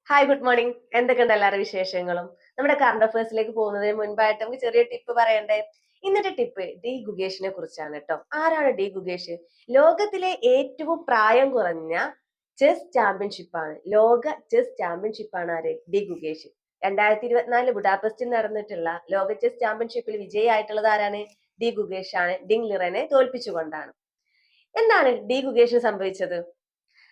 Hi, good morning. എന്തൊക്കെയുണ്ട് എല്ലാവരുടെ വിശേഷങ്ങളും? നമ്മുടെ കറണ്ട് അഫയേഴ്സിലേക്ക് പോകുന്നതിന് മുൻപായിട്ട് നമുക്ക് ചെറിയ ടിപ്പ് പറയണ്ടേ? ഇന്നത്തെ ടിപ്പ് ഡി ഗുഗേഷിനെ കുറിച്ചാണ് കേട്ടോ. ആരാണ് ഡി ഗുഗേഷ്? ലോകത്തിലെ ഏറ്റവും പ്രായം കുറഞ്ഞ ചെസ് ചാമ്പ്യൻഷിപ്പാണ്. ലോക ചെസ് ചാമ്പ്യൻഷിപ്പാണ് ആര്? ഡി ഗുഗേഷ്. 2024 ബുഡാപെസ്റ്റിൽ നടന്നിട്ടുള്ള ലോക ചെസ് ചാമ്പ്യൻഷിപ്പിൽ വിജയിയായിട്ടുള്ളത് ആരാണ്? ഡി ഗുഗേഷ് ആണ്. ഡിങ് ലിറനെ തോൽപ്പിച്ചുകൊണ്ടാണ്. എന്താണ് ഡി ഗുഗേഷിന് സംഭവിച്ചത്?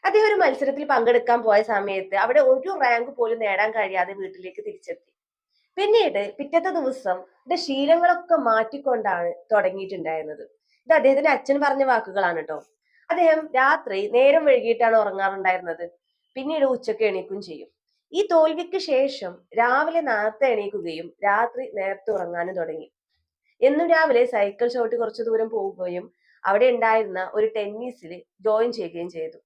അദ്ദേഹം ഒരു മത്സരത്തിൽ പങ്കെടുക്കാൻ പോയ സമയത്ത് അവിടെ ഒരു റാങ്ക് പോലും നേടാൻ കഴിയാതെ വീട്ടിലേക്ക് തിരിച്ചെത്തി. പിന്നീട് പിറ്റത്തെ ദിവസം ശീലങ്ങളൊക്കെ മാറ്റിക്കൊണ്ടാണ് തുടങ്ങിയിട്ടുണ്ടായിരുന്നത്. ഇത് അദ്ദേഹത്തിന്റെ അച്ഛൻ പറഞ്ഞ വാക്കുകളാണ് കേട്ടോ. അദ്ദേഹം രാത്രി നേരം വൈകിട്ടാണ് ഉറങ്ങാറുണ്ടായിരുന്നത്. പിന്നീട് ഉച്ചക്ക് എണീക്കും ചെയ്യും. ഈ തോൽവിക്ക് ശേഷം രാവിലെ നേരത്തെ എണീക്കുകയും രാത്രി നേരത്തെ ഉറങ്ങാനും തുടങ്ങി. എന്നും രാവിലെ സൈക്കിൾ ചവിട്ടി കുറച്ചു ദൂരം പോവുകയും അവിടെ ഉണ്ടായിരുന്ന ഒരു ടെന്നീസിൽ ജോയിൻ ചെയ്യുകയും ചെയ്തു.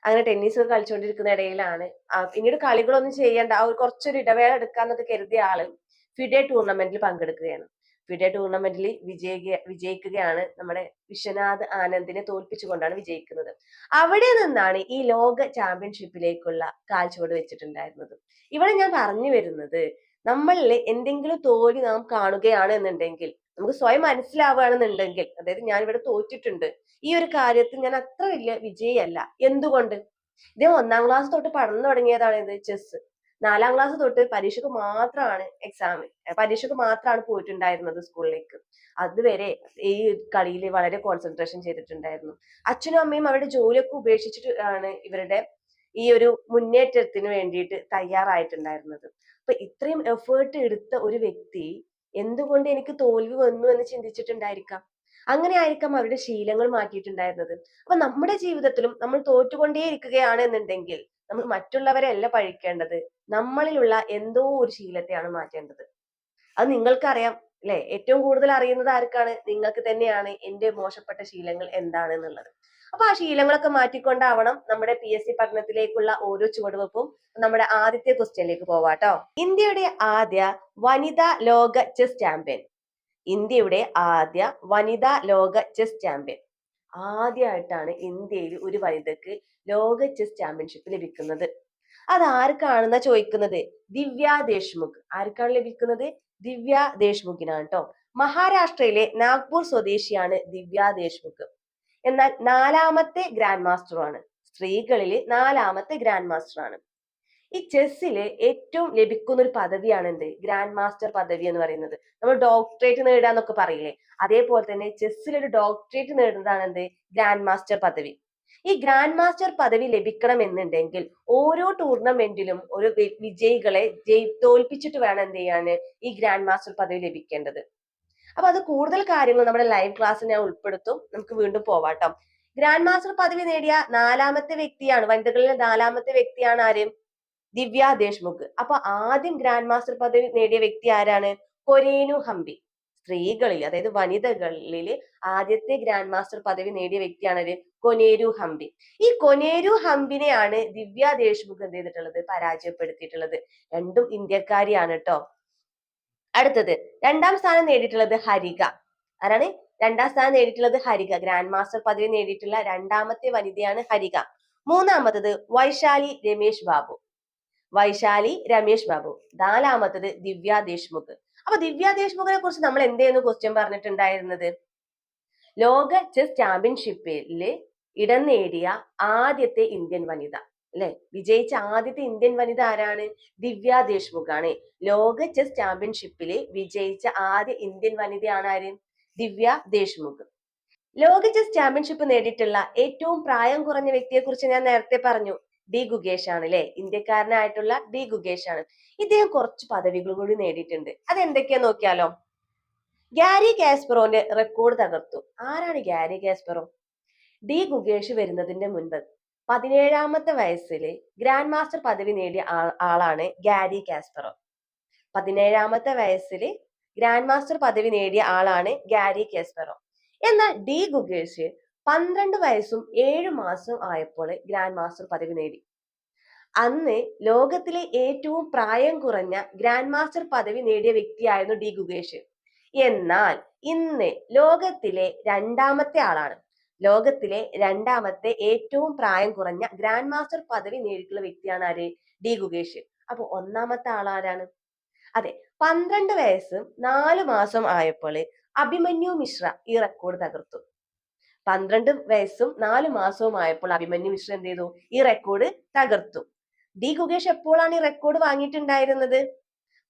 അങ്ങനെ ടെന്നീസ് കളിച്ചുകൊണ്ടിരിക്കുന്ന ഇടയിലാണ് പിന്നീട് കളികളൊന്നും ചെയ്യേണ്ട ഒരു കുറച്ചൊരു ഇടവേള എടുക്കാന്നൊക്കെ കരുതിയ ആള് ഫിഡെ ടൂർണമെന്റിൽ പങ്കെടുക്കുകയാണ്. ഫിഡെ ടൂർണമെന്റിൽ വിജയിക്കുകയാണ്. നമ്മുടെ വിശ്വനാഥ് ആനന്ദിനെ തോൽപ്പിച്ചുകൊണ്ടാണ് വിജയിക്കുന്നത്. അവിടെ നിന്നാണ് ഈ ലോക ചാമ്പ്യൻഷിപ്പിലേക്കുള്ള കാൽച്ചുവട് വെച്ചിട്ടുണ്ടായിരുന്നത്. ഇവിടെ ഞാൻ പറഞ്ഞു വരുന്നത്, നമ്മളിൽ എന്തെങ്കിലും തോൽവി നാം കാണുകയാണ് എന്നുണ്ടെങ്കിൽ, നമുക്ക് സ്വയം മനസ്സിലാവുകയാണെന്നുണ്ടെങ്കിൽ, അതായത് ഞാൻ ഇവിടെ തോറ്റിട്ടുണ്ട്, ഈ ഒരു കാര്യത്തിൽ ഞാൻ അത്ര വലിയ വിജയിയല്ല. എന്തുകൊണ്ട്? ഇദ്ദേഹം 1-ാം ക്ലാസ് തൊട്ട് പഠനം തുടങ്ങിയതാണ് ഇത് ചെസ്. 4-ാം ക്ലാസ് തൊട്ട് പരീക്ഷയ്ക്ക് മാത്രമാണ് പരീക്ഷയ്ക്ക് മാത്രമാണ് പോയിട്ടുണ്ടായിരുന്നത് സ്കൂളിലേക്ക്. അതുവരെ ഈ കളിയിൽ വളരെ കോൺസെൻട്രേഷൻ ചെയ്തിട്ടുണ്ടായിരുന്നു. അച്ഛനും അമ്മയും അവരുടെ ജോലിയൊക്കെ ഉപേക്ഷിച്ചിട്ട് ആണ് ഇവരുടെ ഈ ഒരു മുന്നേറ്റത്തിന് വേണ്ടിയിട്ട് തയ്യാറായിട്ടുണ്ടായിരുന്നത്. അപ്പൊ ഇത്രയും എഫേർട്ട് എടുത്ത ഒരു വ്യക്തി എന്തുകൊണ്ട് എനിക്ക് തോൽവി വന്നു എന്ന് ചിന്തിച്ചിട്ടുണ്ടായിരിക്കാം. അങ്ങനെ ആയിരിക്കാം അവരുടെ ശീലങ്ങൾ മാറ്റിയിട്ടുണ്ടായിരുന്നത്. അപ്പൊ നമ്മുടെ ജീവിതത്തിലും നമ്മൾ തോറ്റുകൊണ്ടേ ഇരിക്കുകയാണ് എന്നുണ്ടെങ്കിൽ നമ്മൾ മറ്റുള്ളവരെ അല്ല പഴിക്കേണ്ടത്, നമ്മളിലുള്ള എന്തോ ഒരു ശീലത്തെയാണ് മാറ്റേണ്ടത്. അത് നിങ്ങൾക്കറിയാം അല്ലെ? ഏറ്റവും കൂടുതൽ അറിയുന്നത് ആർക്കാണ്? നിങ്ങൾക്ക് തന്നെയാണ് എന്റെ മോശപ്പെട്ട ശീലങ്ങൾ എന്താണെന്നുള്ളത്. അപ്പൊ ആ ശീലങ്ങളൊക്കെ മാറ്റിക്കൊണ്ടാവണം നമ്മുടെ PSC പഠനത്തിലേക്കുള്ള ഓരോ ചുവടുവെപ്പും. നമ്മുടെ ആദ്യത്തെ ക്വസ്റ്റ്യനിലേക്ക് പോവാട്ടോ. ഇന്ത്യയുടെ ആദ്യ വനിതാ ലോക ചെസ് ചാമ്പ്യൻ. ഇന്ത്യയുടെ ആദ്യ വനിതാ ലോക ചെസ് ചാമ്പ്യൻ. ആദ്യമായിട്ടാണ് ഇന്ത്യയിൽ ഒരു വനിതക്ക് ലോക ചെസ് ചാമ്പ്യൻഷിപ്പ് ലഭിക്കുന്നത്. അത് ആർക്കാണെന്നാ ചോദിക്കുന്നത്? ദിവ്യ ദേശ്മുഖ്. ആർക്കാണ് ലഭിക്കുന്നത്? ദിവ്യ ദേശ്മുഖിനാണ് കേട്ടോ. മഹാരാഷ്ട്രയിലെ നാഗ്പൂർ സ്വദേശിയാണ് ദിവ്യ ദേശ്മുഖ്. എന്നാൽ 4ാമത്തെ ഗ്രാൻഡ് മാസ്റ്ററുമാണ്. സ്ത്രീകളിൽ 4ാമത്തെ ഗ്രാൻഡ് മാസ്റ്റർ ആണ്. ഈ ചെസ്സില് ഏറ്റവും ലഭിക്കുന്ന ഒരു പദവിയാണ് എന്ത്? ഗ്രാൻഡ് മാസ്റ്റർ പദവി എന്ന് പറയുന്നത്. നമ്മൾ ഡോക്ടറേറ്റ് നേടാന്നൊക്കെ പറയില്ലേ, അതേപോലെ തന്നെ ചെസ്സിൽ ഒരു ഡോക്ടറേറ്റ് നേടുന്നതാണ് എന്ത്? ഗ്രാൻഡ് മാസ്റ്റർ പദവി. ഈ ഗ്രാൻഡ് മാസ്റ്റർ പദവി ലഭിക്കണം എന്നുണ്ടെങ്കിൽ ഓരോ ടൂർണമെന്റിലും ഒരു വിജയികളെ തോൽപ്പിച്ചിട്ട് വേണം എന്ത് ചെയ്യാന് ഈ ഗ്രാൻഡ് മാസ്റ്റർ പദവി ലഭിക്കേണ്ടത്. അപ്പൊ അത് കൂടുതൽ കാര്യങ്ങൾ നമ്മുടെ ലൈവ് ക്ലാസ്സിൽ ഞാൻ ഉൾപ്പെടുത്തും. നമുക്ക് വീണ്ടും പോവാട്ടോ. ഗ്രാൻഡ് മാസ്റ്റർ പദവി നേടിയ 4ാമത്തെ വ്യക്തിയാണ്, വനിതകളിലെ 4ാമത്തെ വ്യക്തിയാണ് ആര്? ദിവ്യ ദേശ്മുഖ്. അപ്പൊ ആദ്യം ഗ്രാൻഡ് മാസ്റ്റർ പദവി നേടിയ വ്യക്തി ആരാണ്? കൊരേനു ഹംപി. സ്ത്രീകളിൽ, അതായത് വനിതകളിൽ ആദ്യത്തെ ഗ്രാൻഡ് മാസ്റ്റർ പദവി നേടിയ വ്യക്തിയാണ് കൊനേരു ഹംപി. ഈ കൊനേരു ഹംപിനെയാണ് ദിവ്യ ദേശ്മുഖ് എന്ത് ചെയ്തിട്ടുള്ളത്? പരാജയപ്പെടുത്തിയിട്ടുള്ളത്. രണ്ടും ഇന്ത്യക്കാരിയാണ് കേട്ടോ. അടുത്തത് 2ാം സ്ഥാനം നേടിയിട്ടുള്ളത് ഹരിക. ആരാണ്? 2ാം സ്ഥാനം നേടിയിട്ടുള്ളത് ഹരിക. ഗ്രാൻഡ് മാസ്റ്റർ പദവി നേടിയിട്ടുള്ള 2ാമത്തെ വനിതയാണ് ഹരിക. 3ാമത്തത് വൈശാലി രമേശ് ബാബു. വൈശാലി രമേശ് ബാബു. 4ാമത്തത് ദിവ്യ ദേശ്മുഖ്. അപ്പൊ ദിവ്യ ദേശ്മുഖിനെ കുറിച്ച് നമ്മൾ എന്തെന്ന് ക്വസ്റ്റ്യൻ പറഞ്ഞിട്ടുണ്ടായിരുന്നത്? ലോക ചെസ് ചാമ്പ്യൻഷിപ്പിൽ ഇടം നേടിയ ആദ്യത്തെ ഇന്ത്യൻ വനിത അല്ലെ? വിജയിച്ച ആദ്യത്തെ ഇന്ത്യൻ വനിത ആരാണ്? ദിവ്യ ദേശ്മുഖ് ആണ്. ലോക ചെസ് ചാമ്പ്യൻഷിപ്പിൽ വിജയിച്ച ആദ്യ ഇന്ത്യൻ വനിതയാണ് ആര്? ദിവ്യ ദേശ്മുഖ്. ലോക ചെസ് ചാമ്പ്യൻഷിപ്പ് നേടിയിട്ടുള്ള ഏറ്റവും പ്രായം കുറഞ്ഞ വ്യക്തിയെ കുറിച്ച് ഞാൻ നേരത്തെ പറഞ്ഞു. ഡി ഗുഗേഷ് ആണ് അല്ലെ? ഇന്ത്യക്കാരനായിട്ടുള്ള ഡി ഗുഗേഷ് ആണ്. ഇദ്ദേഹം കുറച്ച് പദവികൾ കൂടി നേടിയിട്ടുണ്ട്. അതെന്തൊക്കെയാ നോക്കിയാലോ. ഗ്യാരി കാസ്പറോന്റെ റെക്കോർഡ് തകർത്തു. ആരാണ് ഗ്യാരി കാസ്പറോ? ഡി ഗുഗേഷ് വരുന്നതിന്റെ മുൻപ് 17ാമത്തെ വയസ്സിൽ ഗ്രാൻഡ് മാസ്റ്റർ പദവി നേടിയ ആളാണ് ഗ്യാരി കാസ്പറോ. 17ാമത്തെ വയസ്സിൽ ഗ്രാൻഡ് മാസ്റ്റർ പദവി നേടിയ ആളാണ് ഗ്യാരി കാസ്പറോ. എന്നാൽ ഡി ഗുഗേഷ് 12 വയസ്സും 7 മാസം ആയപ്പോൾ ഗ്രാൻഡ് മാസ്റ്റർ പദവി നേടി. അന്ന് ലോകത്തിലെ ഏറ്റവും പ്രായം കുറഞ്ഞ ഗ്രാൻഡ് മാസ്റ്റർ പദവി നേടിയ വ്യക്തിയായിരുന്നു ഡി ഗുഗേഷ്. എന്നാൽ ഇന്ന് ലോകത്തിലെ 2ാമത്തെ ആളാണ്. ലോകത്തിലെ രണ്ടാമത്തെ ഏറ്റവും പ്രായം കുറഞ്ഞ ഗ്രാൻഡ് മാസ്റ്റർ പദവി നേടിയിട്ടുള്ള വ്യക്തിയാണ് ആര്? ഡി ഗുഗേഷ്. അപ്പൊ ഒന്നാമത്തെ ആളാരാണ്? അതെ, 12 വയസ്സും 4 മാസം ആയപ്പോൾ അഭിമന്യു മിശ്ര ഈ റെക്കോർഡ് തകർത്തു. 12 വയസ്സും 4 മാസവും ആയപ്പോൾ അഭിമന്യു മിശ്ര എന്ത് ചെയ്തു? ഈ റെക്കോർഡ് തകർത്തു. ഡി ഗുഗേഷ് എപ്പോഴാണ് ഈ റെക്കോർഡ് വാങ്ങിയിട്ടുണ്ടായിരുന്നത്?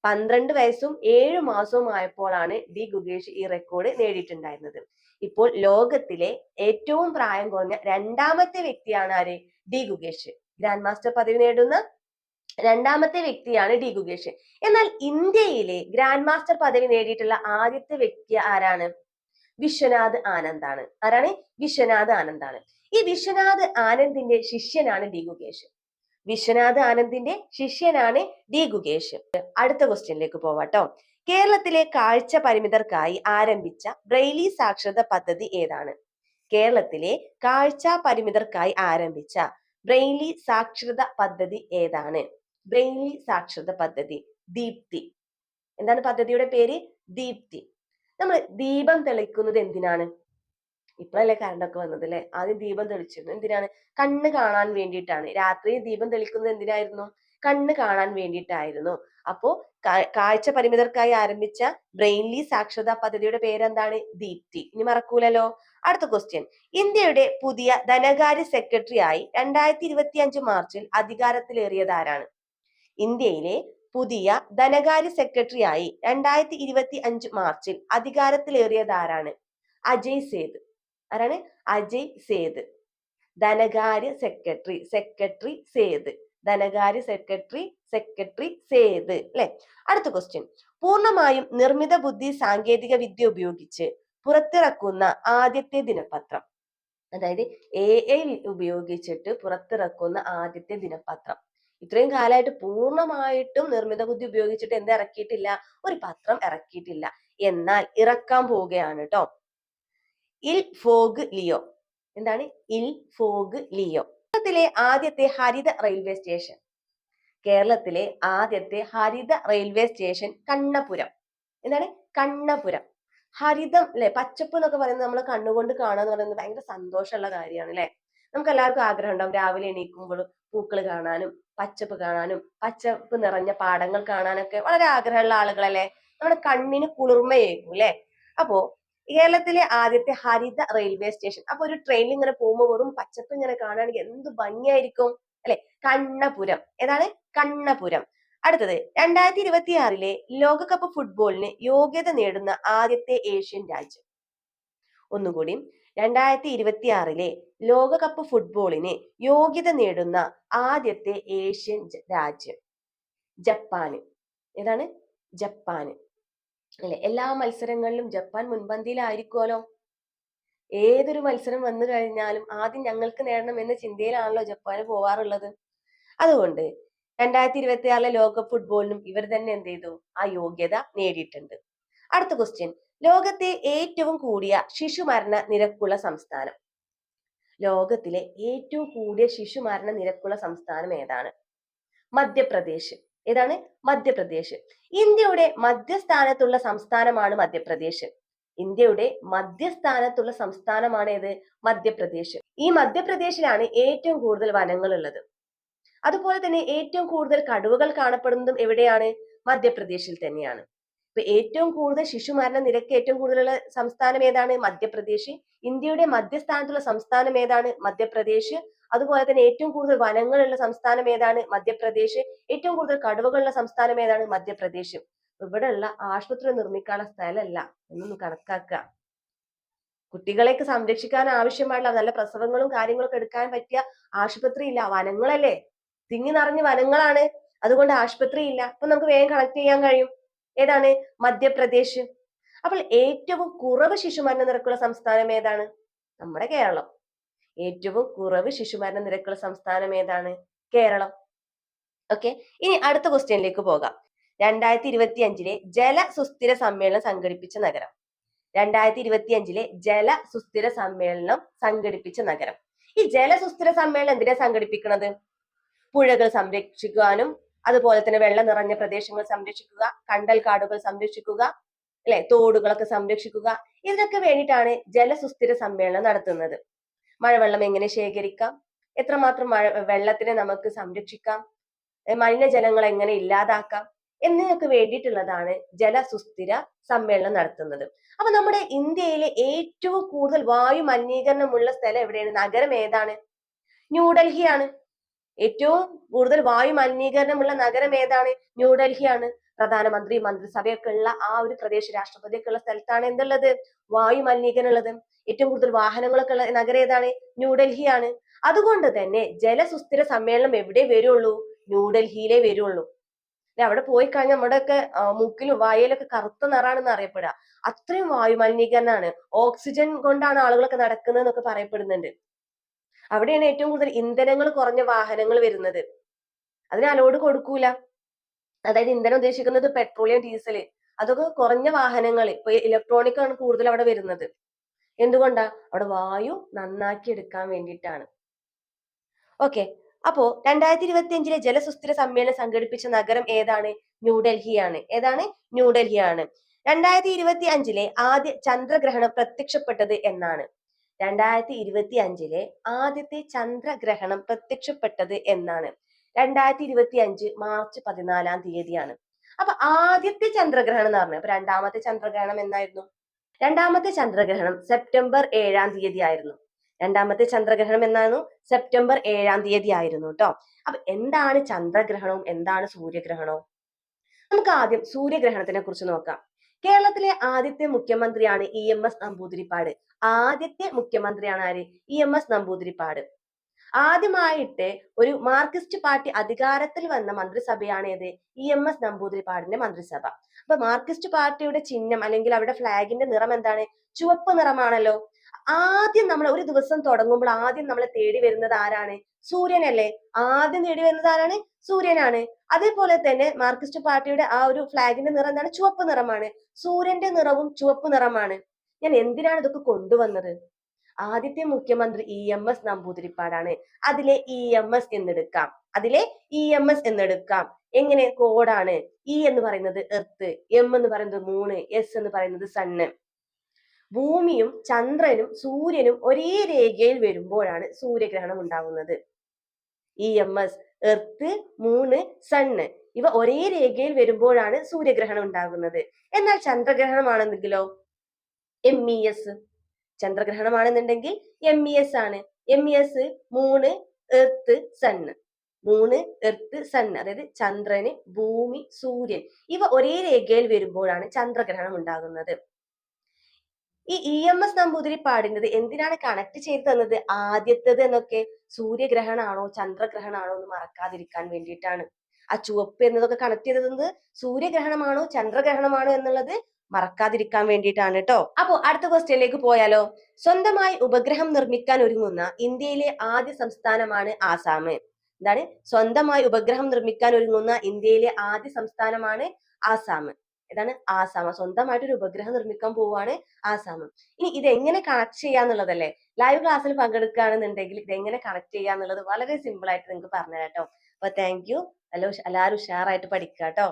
12 വയസ്സും 7 മാസവും ആയപ്പോഴാണ് ഡി ഗുഗേഷ് ഈ റെക്കോർഡ് നേടിയിട്ടുണ്ടായിരുന്നത്. ഇപ്പോൾ ലോകത്തിലെ ഏറ്റവും പ്രായം കുറഞ്ഞ രണ്ടാമത്തെ വ്യക്തിയാണ് ആര്? ഡി ഗുഗേഷ്. ഗ്രാൻഡ് മാസ്റ്റർ പദവി നേടുന്ന രണ്ടാമത്തെ വ്യക്തിയാണ് ഡി ഗുഗേഷ്. എന്നാൽ ഇന്ത്യയിലെ ഗ്രാൻഡ് മാസ്റ്റർ പദവി നേടിയിട്ടുള്ള ആദ്യത്തെ വ്യക്തി ആരാണ്? വിശ്വനാഥ് ആനന്ദാണ്. ആരാണ്? വിശ്വനാഥ് ആനന്ദാണ്. ഈ വിശ്വനാഥ് ആനന്ദിന്റെ ശിഷ്യനാണ് ഡി ഗുഗേഷ്. വിശ്വനാഥ് ആനന്ദിന്റെ ശിഷ്യനാണ് ഡി ഗുഗേഷ്. അടുത്ത ക്വസ്റ്റ്യനിലേക്ക് പോവാട്ടോ. കേരളത്തിലെ കാഴ്ച പരിമിതർക്കായി ആരംഭിച്ച ബ്രെയിലി സാക്ഷരത പദ്ധതി ഏതാണ്? കേരളത്തിലെ കാഴ്ച പരിമിതർക്കായി ആരംഭിച്ച ബ്രെയിലി സാക്ഷരത പദ്ധതി ഏതാണ്? ബ്രെയിലി സാക്ഷരത പദ്ധതി ദീപ്തി. എന്താണ് പദ്ധതിയുടെ പേര്? ദീപ്തി. നമ്മൾ ദീപം തെളിക്കുന്നത് എന്തിനാണ്? ഇപ്പോഴല്ലേ കറണ്ടൊക്കെ വന്നത് അല്ലെ? ആദ്യം ദീപം തെളിച്ചിരുന്നു. എന്തിനാണ്? കണ്ണ് കാണാൻ വേണ്ടിയിട്ടാണ്. രാത്രി ദീപം തെളിക്കുന്നത് എന്തിനായിരുന്നു? കണ്ണ് കാണാൻ വേണ്ടിയിട്ടായിരുന്നു. അപ്പോ കാഴ്ച പരിമിതർക്കായി ആരംഭിച്ച ബ്രെയിൻലി സാക്ഷരതാ പദ്ധതിയുടെ പേരെന്താണ്? ദീപ്തി. ഇനി മറക്കൂലല്ലോ. അടുത്ത ക്വസ്റ്റ്യൻ. ഇന്ത്യയുടെ പുതിയ ധനകാര്യ സെക്രട്ടറി ആയി 2025 മാർച്ചിൽ അധികാരത്തിലേറിയത് ആരാണ്? ഇന്ത്യയിലെ പുതിയ ധനകാര്യ സെക്രട്ടറി ആയി 2025 മാർച്ചിൽ അധികാരത്തിലേറിയത് ആരാണ്? അജയ് സേത്. ആരാണ്? അജയ് സേത്. ധനകാര്യ സെക്രട്ടറി സേത്. ധനകാര്യ സെക്രട്ടറി സേത് അല്ലെ. അടുത്ത ക്വസ്റ്റ്യൻ. പൂർണ്ണമായും നിർമ്മിത ബുദ്ധി സാങ്കേതിക വിദ്യ ഉപയോഗിച്ച് പുറത്തിറക്കുന്ന ആദ്യത്തെ ദിനപത്രം. അതായത് AI ഉപയോഗിച്ചിട്ട് പുറത്തിറക്കുന്ന ആദ്യത്തെ ദിനപത്രം. ഇത്രയും കാലമായിട്ട് പൂർണ്ണമായിട്ടും നിർമ്മിത ബുദ്ധി ഉപയോഗിച്ചിട്ട് എന്ത് ഇറക്കിയിട്ടില്ല? ഒരു പത്രം ഇറക്കിയിട്ടില്ല. എന്നാൽ ഇറക്കാൻ പോവുകയാണ് കേട്ടോ. ഇൽ ഫോഗ് ലിയോ. എന്താണ്? ഇൽ ഫോഗ് ലിയോ. കേരളത്തിലെ ആദ്യത്തെ ഹരിത റെയിൽവേ സ്റ്റേഷൻ. കേരളത്തിലെ ആദ്യത്തെ ഹരിത റെയിൽവേ സ്റ്റേഷൻ കണ്ണപുരം. എന്താണ്? കണ്ണപുരം. ഹരിതം അല്ലെ, പച്ചപ്പ് എന്നൊക്കെ പറയുന്നത് നമ്മൾ കണ്ണുകൊണ്ട് കാണുക എന്ന് പറയുന്നത് ഭയങ്കര സന്തോഷമുള്ള കാര്യമാണ് അല്ലെ. നമുക്ക് എല്ലാവർക്കും ആഗ്രഹം ഉണ്ടാവും രാവിലെ എണീക്കുമ്പോൾ പൂക്കൾ കാണാനും പച്ചപ്പ് കാണാനും പച്ചപ്പ് നിറഞ്ഞ പാടങ്ങൾ കാണാനൊക്കെ വളരെ ആഗ്രഹമുള്ള ആളുകളല്ലേ. നമ്മുടെ കണ്ണിന് കുളിർമയേക്കും അല്ലെ. അപ്പോ കേരളത്തിലെ ആദ്യത്തെ ഹരിത റെയിൽവേ സ്റ്റേഷൻ. അപ്പൊ ഒരു ട്രെയിനിൽ ഇങ്ങനെ പോകുമ്പോൾ വെറും പച്ചപ്പ് ഇങ്ങനെ കാണുകയാണെങ്കിൽ എന്ത് ഭംഗിയായിരിക്കും അല്ലെ. കണ്ണപുരം. ഏതാണ്? കണ്ണപുരം. അടുത്തത് 2026 ലോകകപ്പ് ഫുട്ബോളിന് യോഗ്യത നേടുന്ന ആദ്യത്തെ ഏഷ്യൻ രാജ്യം. ഒന്നുകൂടി. 2026 ലോകകപ്പ് ഫുട്ബോളിന് യോഗ്യത നേടുന്ന ആദ്യത്തെ ഏഷ്യൻ രാജ്യം ജപ്പാന്. ഏതാണ്? ജപ്പാന് അല്ലെ. എല്ലാ മത്സരങ്ങളിലും ജപ്പാൻ മുൻപന്തിയിലായിരിക്കുമല്ലോ. ഏതൊരു മത്സരം വന്നു കഴിഞ്ഞാലും ആദ്യം ഞങ്ങൾക്ക് നേടണം എന്ന ചിന്തയിലാണല്ലോ ജപ്പാന് പോവാറുള്ളത്. അതുകൊണ്ട് 2026 ലോകകപ്പ് ഫുട്ബോളിനും ഇവർ തന്നെ എന്ത് ചെയ്തു? ആ യോഗ്യത നേടിയിട്ടുണ്ട്. അടുത്ത ക്വസ്റ്റ്യൻ. ലോകത്തെ ഏറ്റവും കൂടിയ ശിശുമരണ നിരക്കുള്ള സംസ്ഥാനം. ലോകത്തിലെ ഏറ്റവും കൂടിയ ശിശുമരണ നിരക്കുള്ള സംസ്ഥാനം ഏതാണ്? മധ്യപ്രദേശ്. ഏതാണ്? മധ്യപ്രദേശ്. ഇന്ത്യയുടെ മധ്യസ്ഥാനത്തുള്ള സംസ്ഥാനമാണ് മധ്യപ്രദേശ്. ഇന്ത്യയുടെ മധ്യസ്ഥാനത്തുള്ള സംസ്ഥാനമാണ് ഏത്? മധ്യപ്രദേശ്. ഈ മധ്യപ്രദേശിലാണ് ഏറ്റവും കൂടുതൽ വനങ്ങൾ ഉള്ളത്. അതുപോലെ തന്നെ ഏറ്റവും കൂടുതൽ കടുവകൾ കാണപ്പെടുന്നതും എവിടെയാണ്? മധ്യപ്രദേശിൽ തന്നെയാണ്. ഇപ്പൊ ഏറ്റവും കൂടുതൽ ശിശുമരണ നിരക്ക് ഏറ്റവും കൂടുതലുള്ള സംസ്ഥാനം ഏതാണ്? മധ്യപ്രദേശ്. ഇന്ത്യയുടെ മധ്യസ്ഥാനത്തുള്ള സംസ്ഥാനം ഏതാണ്? മധ്യപ്രദേശ്. അതുപോലെ തന്നെ ഏറ്റവും കൂടുതൽ വനങ്ങളുള്ള സംസ്ഥാനം ഏതാണ്? മധ്യപ്രദേശ്. ഏറ്റവും കൂടുതൽ കടുവകളുള്ള സംസ്ഥാനം ഏതാണ്? മധ്യപ്രദേശ്. ഇവിടെയുള്ള ആശുപത്രി നിർമ്മിക്കാനുള്ള സ്ഥലമല്ല എന്നൊന്ന് കണക്കാക്കുക. കുട്ടികളെയൊക്കെ സംരക്ഷിക്കാൻ ആവശ്യമായിട്ടുള്ള നല്ല പ്രസവങ്ങളും കാര്യങ്ങളൊക്കെ എടുക്കാൻ പറ്റിയ ആശുപത്രി ഇല്ല. വനങ്ങളല്ലേ, തിങ്ങി നിറഞ്ഞ വനങ്ങളാണ്. അതുകൊണ്ട് ആശുപത്രി ഇല്ല. അപ്പൊ നമുക്ക് വേഗം കണക്ട് ചെയ്യാൻ കഴിയും. ഏതാണ്? മധ്യപ്രദേശ്. അപ്പോൾ ഏറ്റവും കുറവ് ശിശുമരണ നിരക്കുള്ള സംസ്ഥാനം ഏതാണ്? നമ്മുടെ കേരളം. ഏറ്റവും കുറവ് ശിശുമരണ നിരക്കുള്ള സംസ്ഥാനം ഏതാണ്? കേരളം. ഓക്കെ. ഇനി അടുത്ത ക്വസ്റ്റ്യനിലേക്ക് പോകാം. 2025 ജല സുസ്ഥിര സമ്മേളനം സംഘടിപ്പിച്ച നഗരം. 2025 ജല സുസ്ഥിര സമ്മേളനം സംഘടിപ്പിച്ച നഗരം. ഈ ജലസുസ്ഥിര സമ്മേളനം എന്തിനാ സംഘടിപ്പിക്കുന്നത്? പുഴകൾ സംരക്ഷിക്കാനും അതുപോലെ തന്നെ വെള്ളം നിറഞ്ഞ പ്രദേശങ്ങൾ സംരക്ഷിക്കുക, കണ്ടൽ കാടുകൾ സംരക്ഷിക്കുക, അല്ലെ, തോടുകളൊക്കെ സംരക്ഷിക്കുക, ഇതിനൊക്കെ വേണ്ടിയിട്ടാണ് ജലസുസ്ഥിര സമ്മേളനം നടത്തുന്നത്. മഴവെള്ളം എങ്ങനെ ശേഖരിക്കാം, എത്രമാത്രം വെള്ളത്തിനെ നമുക്ക് സംരക്ഷിക്കാം, മലിനജലങ്ങൾ എങ്ങനെ ഇല്ലാതാക്കാം എന്നതിനൊക്കെ വേണ്ടിയിട്ടുള്ളതാണ് ജലസുസ്ഥിര സമ്മേളനം നടത്തുന്നത്. അപ്പൊ നമ്മുടെ ഇന്ത്യയിലെ ഏറ്റവും കൂടുതൽ വായു മലിനീകരണമുള്ള സ്ഥലം എവിടെയാണ്? നഗരം ഏതാണ്? ന്യൂഡൽഹിയാണ്. ഏറ്റവും കൂടുതൽ വായു മലിനീകരണമുള്ള നഗരം ഏതാണ്? ന്യൂഡൽഹിയാണ്. പ്രധാനമന്ത്രി മന്ത്രിസഭയൊക്കെ ഉള്ള ആ ഒരു പ്രദേശ, രാഷ്ട്രപതിയൊക്കെ ഉള്ള സ്ഥലത്താണ് എന്തുള്ളത്? വായു മലിനീകരണം ഉള്ളത്. ഏറ്റവും കൂടുതൽ വാഹനങ്ങളൊക്കെ ഉള്ള നഗരം ഏതാണ്? ന്യൂഡൽഹിയാണ്. അതുകൊണ്ട് തന്നെ ജലസുസ്ഥിര സമ്മേളനം എവിടെ വരുള്ളൂ? ന്യൂഡൽഹിയിലേ വരുള്ളൂ. അവിടെ പോയി കഴിഞ്ഞാൽ നമ്മുടെയൊക്കെ മൂക്കിലും വായയിലൊക്കെ കറുത്ത നിറാണെന്ന് അറിയപ്പെടുക. അത്രയും വായു മലിനീകരണമാണ്. ഓക്സിജൻ കൊണ്ടാണ് ആളുകളൊക്കെ നടക്കുന്നത് എന്നൊക്കെ പറയപ്പെടുന്നുണ്ട്. അവിടെയാണ് ഏറ്റവും കൂടുതൽ ഇന്ധനങ്ങൾ കുറഞ്ഞ വാഹനങ്ങൾ വരുന്നത്. അതിന് അലോഡ് കൊടുക്കൂല. അതായത് ഇന്ധനം ഉദ്ദേശിക്കുന്നത് പെട്രോളിയം, ഡീസൽ, അതൊക്കെ കുറഞ്ഞ വാഹനങ്ങൾ. ഇപ്പൊ ഇലക്ട്രോണിക് ആണ് കൂടുതൽ അവിടെ വരുന്നത്. എന്തുകൊണ്ടാ? അവിടെ വായു നന്നാക്കി എടുക്കാൻ വേണ്ടിയിട്ടാണ്. ഓക്കെ. അപ്പോ 2025 ജലസുസ്ഥിര സമ്മേളനം സംഘടിപ്പിച്ച നഗരം ഏതാണ്? ന്യൂഡൽഹിയാണ്. ഏതാണ്? ന്യൂഡൽഹിയാണ്. 2025 ആദ്യ ചന്ദ്രഗ്രഹണം പ്രത്യക്ഷപ്പെട്ടത് എന്നാണ്? 2025 ആദ്യത്തെ ചന്ദ്രഗ്രഹണം പ്രത്യക്ഷപ്പെട്ടത് എന്നാണ്? 2025 മാർച്ച് 14 അപ്പൊ ആദ്യത്തെ ചന്ദ്രഗ്രഹണം എന്ന് പറഞ്ഞു. അപ്പൊ രണ്ടാമത്തെ ചന്ദ്രഗ്രഹണം എന്നായിരുന്നു? രണ്ടാമത്തെ ചന്ദ്രഗ്രഹണം സെപ്റ്റംബർ 7 ആയിരുന്നു. രണ്ടാമത്തെ ചന്ദ്രഗ്രഹണം എന്നായിരുന്നു? സെപ്റ്റംബർ 7 ആയിരുന്നു കേട്ടോ. അപ്പൊ എന്താണ് ചന്ദ്രഗ്രഹണവും എന്താണ് സൂര്യഗ്രഹണവും? നമുക്ക് ആദ്യം സൂര്യഗ്രഹണത്തിനെ കുറിച്ച് നോക്കാം. കേരളത്തിലെ ആദ്യത്തെ മുഖ്യമന്ത്രിയാണ് EMS നമ്പൂതിരിപ്പാട്. ആദ്യത്തെ മുഖ്യമന്ത്രിയാണ് ആര്? EMS നമ്പൂതിരിപ്പാട്. ആദ്യമായിട്ട് ഒരു മാർക്സിസ്റ്റ് പാർട്ടി അധികാരത്തിൽ വന്ന മന്ത്രിസഭയാണ് ഏത്? EMS നമ്പൂതിരിപ്പാടിന്റെ മന്ത്രിസഭ. അപ്പൊ മാർക്സിസ്റ്റ് പാർട്ടിയുടെ ചിഹ്നം അല്ലെങ്കിൽ അവരുടെ ഫ്ലാഗിന്റെ നിറം എന്താണ്? ചുവപ്പ് നിറമാണല്ലോ. ആദ്യം നമ്മൾ ഒരു ദിവസം തുടങ്ങുമ്പോൾ ആദ്യം നമ്മളെ തേടി വരുന്നത് ആരാണ്? സൂര്യനല്ലേ. ആദ്യം തേടി വരുന്നത് ആരാണ്? സൂര്യനാണ്. അതേപോലെ തന്നെ മാർക്സിസ്റ്റ് പാർട്ടിയുടെ ആ ഒരു ഫ്ലാഗിന്റെ നിറം എന്താണ്? ചുവപ്പ് നിറമാണ്. സൂര്യന്റെ നിറവും ചുവപ്പ് നിറമാണ്. ഞാൻ എന്തിനാണ് ഇതൊക്കെ കൊണ്ടുവന്നത്? ആദ്യത്തെ മുഖ്യമന്ത്രി EMS നമ്പൂതിരിപ്പാടാണ്. അതിലെ EMS എന്നെടുക്കാം. എങ്ങനെ? കോഡാണ്. E എന്ന് പറയുന്നത് എർത്ത്, M എന്ന് പറയുന്നത് മൂണ്, S എന്ന് പറയുന്നത് സണ്ണ്. ഭൂമിയും ചന്ദ്രനും സൂര്യനും ഒരേ രേഖയിൽ വരുമ്പോഴാണ് സൂര്യഗ്രഹണം ഉണ്ടാകുന്നത്. EMS, എർത്ത്, മൂണ്, സണ്ണ് ഇവ ഒരേ രേഖയിൽ വരുമ്പോഴാണ് സൂര്യഗ്രഹണം ഉണ്ടാകുന്നത്. എന്നാൽ ചന്ദ്രഗ്രഹണമാണെന്നെങ്കിലോ MES. ചന്ദ്രഗ്രഹണമാണെന്നുണ്ടെങ്കിൽ MES ആണ്. MES Moon, earth, sun. Moon, earth, sun, അതായത് ചന്ദ്രന്, ഭൂമി, സൂര്യൻ ഇവ ഒരേ രേഖയിൽ വരുമ്പോഴാണ് ചന്ദ്രഗ്രഹണം ഉണ്ടാകുന്നത്. ഈ EMS നമ്പൂതിരിപ്പാടിനത് എന്തിനാണ് കണക്ട് ചെയ്ത് തന്നത്? ആദ്യത്തേത് എന്നൊക്കെ സൂര്യഗ്രഹണാണോ ചന്ദ്രഗ്രഹണാണോ എന്ന് മറക്കാതിരിക്കാൻ വേണ്ടിയിട്ടാണ്. ആ ചുവപ്പ് എന്നതൊക്കെ കണക്ട് ചെയ്തത് സൂര്യഗ്രഹണമാണോ ചന്ദ്രഗ്രഹണമാണോ എന്നുള്ളത് മറക്കാതിരിക്കാൻ വേണ്ടിയിട്ടാണ് കേട്ടോ. അപ്പോ അടുത്ത ക്വസ്റ്റ്യനിലേക്ക് പോയാലോ? സ്വന്തമായി ഉപഗ്രഹം നിർമ്മിക്കാൻ ഒരുങ്ങുന്ന ഇന്ത്യയിലെ ആദ്യ സംസ്ഥാനമാണ് ആസാം. എന്താണ്? സ്വന്തമായി ഉപഗ്രഹം നിർമ്മിക്കാൻ ഒരുങ്ങുന്ന ഇന്ത്യയിലെ ആദ്യ സംസ്ഥാനമാണ് ആസാം. ഏതാണ്? ആസാം. സ്വന്തമായിട്ട് ഒരു ഉപഗ്രഹം നിർമ്മിക്കാൻ പോവുകയാണ് ആസാം. ഇനി ഇതെങ്ങനെ കണക്ട് ചെയ്യാന്നുള്ളതല്ലേ? ലൈവ് ക്ലാസ്സിൽ പങ്കെടുക്കുകയാണെന്നുണ്ടെങ്കിൽ ഇതെങ്ങനെ കണക്ട് ചെയ്യാന്നുള്ളത് വളരെ സിമ്പിൾ ആയിട്ട് നിങ്ങൾക്ക് പറഞ്ഞുതരാം കേട്ടോ. അപ്പൊ താങ്ക് യു. എല്ലാവരും ഉഷാറായിട്ട് പഠിക്കുക കേട്ടോ.